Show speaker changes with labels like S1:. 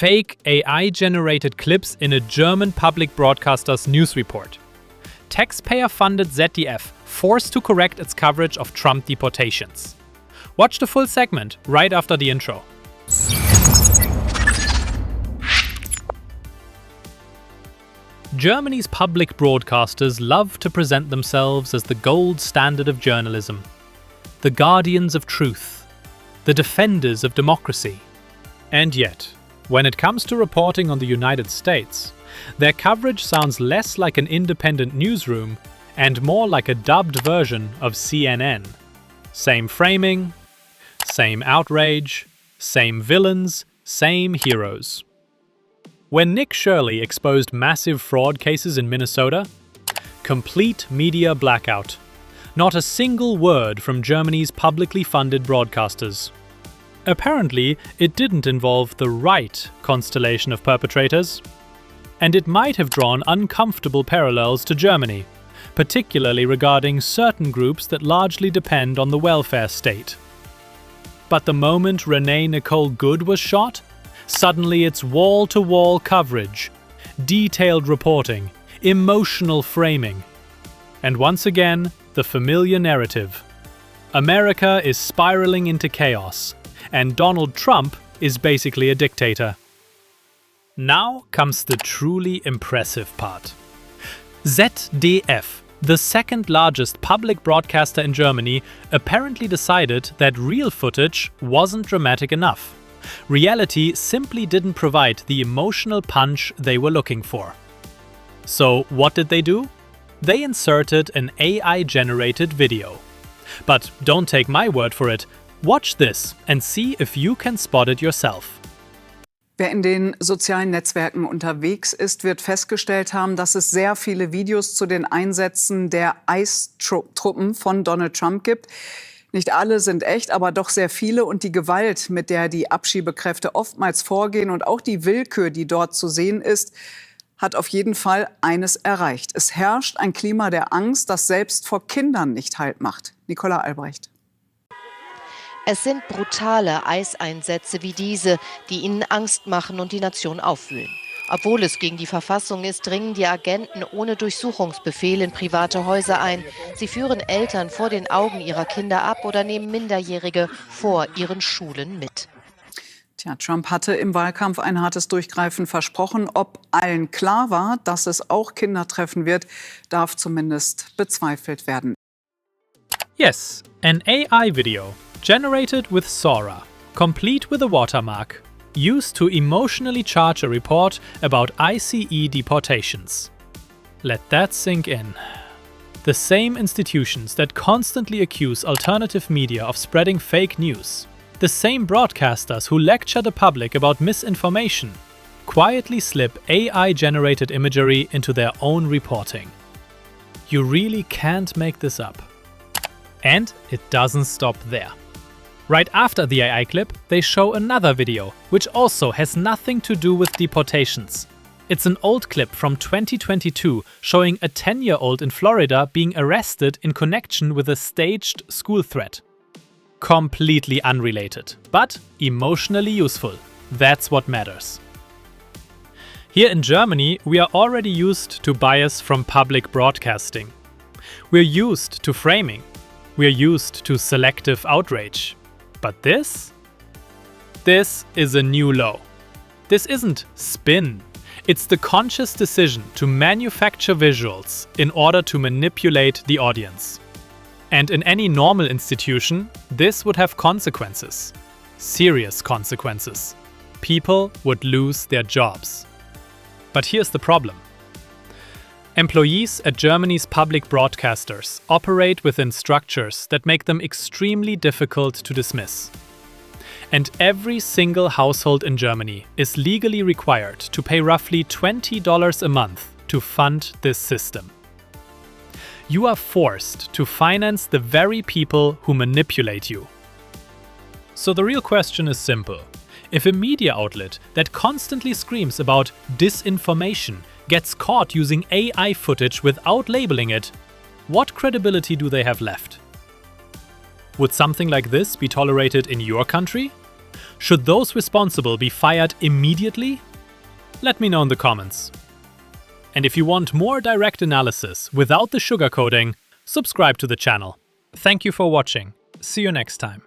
S1: Fake AI-generated clips in a German public broadcaster's news report. Taxpayer-funded ZDF forced to correct its coverage of Trump deportations. Watch the full segment right after the intro. Germany's public broadcasters love to present themselves as the gold standard of journalism, the guardians of truth, the defenders of democracy. And yet, when it comes to reporting on the United States, their coverage sounds less like an independent newsroom and more like a dubbed version of CNN. Same framing, same outrage, same villains, same heroes. When Nick Shirley exposed massive fraud cases in Minnesota, complete media blackout. Not a single word from Germany's publicly funded broadcasters. Apparently, it didn't involve the right constellation of perpetrators. And it might have drawn uncomfortable parallels to Germany, particularly regarding certain groups that largely depend on the welfare state. But the moment Renee Nicole Good was shot, suddenly it's wall-to-wall coverage, detailed reporting, emotional framing. And once again, the familiar narrative. America is spiraling into chaos, and Donald Trump is basically a dictator. Now comes the truly impressive part. ZDF, the second largest public broadcaster in Germany, apparently decided that real footage wasn't dramatic enough. Reality simply didn't provide the emotional punch they were looking for. So what did they do? They inserted an AI-generated video. But don't take my word for it. Watch this and see if you can spot it yourself.
S2: Wer in den sozialen Netzwerken unterwegs ist, wird festgestellt haben, dass es sehr viele Videos zu den Einsätzen der ICE-Truppen von Donald Trump gibt. Nicht alle sind echt, aber doch sehr viele. Und die Gewalt, mit der die Abschiebekräfte oftmals vorgehen und auch die Willkür, die dort zu sehen ist, hat auf jeden Fall eines erreicht. Es herrscht ein Klima der Angst, das selbst vor Kindern nicht Halt macht. Nicola Albrecht.
S3: Es sind brutale Eiseinsätze wie diese, die ihnen Angst machen und die Nation aufwühlen. Obwohl es gegen die Verfassung ist, dringen die Agenten ohne Durchsuchungsbefehl in private Häuser ein. Sie führen Eltern vor den Augen ihrer Kinder ab oder nehmen Minderjährige vor ihren Schulen mit.
S2: Tja, Trump hatte im Wahlkampf ein hartes Durchgreifen versprochen. Ob allen klar war, dass es auch Kinder treffen wird, darf zumindest bezweifelt werden.
S1: Yes, an AI video. Generated with Sora, complete with a watermark, used to emotionally charge a report about ICE deportations. Let that sink in. The same institutions that constantly accuse alternative media of spreading fake news, the same broadcasters who lecture the public about misinformation, quietly slip AI-generated imagery into their own reporting. You really can't make this up. And it doesn't stop there. Right after the AI clip, they show another video, which also has nothing to do with deportations. It's an old clip from 2022 showing a 10-year-old in Florida being arrested in connection with a staged school threat. Completely unrelated, but emotionally useful. That's what matters. Here in Germany, we are already used to bias from public broadcasting. We're used to framing. We're used to selective outrage. But this is a new low. This isn't spin. It's the conscious decision to manufacture visuals in order to manipulate the audience. And in any normal institution, this would have consequences. Serious consequences. People would lose their jobs. But here's the problem. Employees at Germany's public broadcasters operate within structures that make them extremely difficult to dismiss. And every single household in Germany is legally required to pay roughly $20 a month to fund this system. You are forced to finance the very people who manipulate you. So the real question is simple. If a media outlet that constantly screams about disinformation gets caught using AI footage without labeling it, what credibility do they have left? Would something like this be tolerated in your country? Should those responsible be fired immediately? Let me know in the comments. And if you want more direct analysis without the sugarcoating, subscribe to the channel. Thank you for watching. See you next time.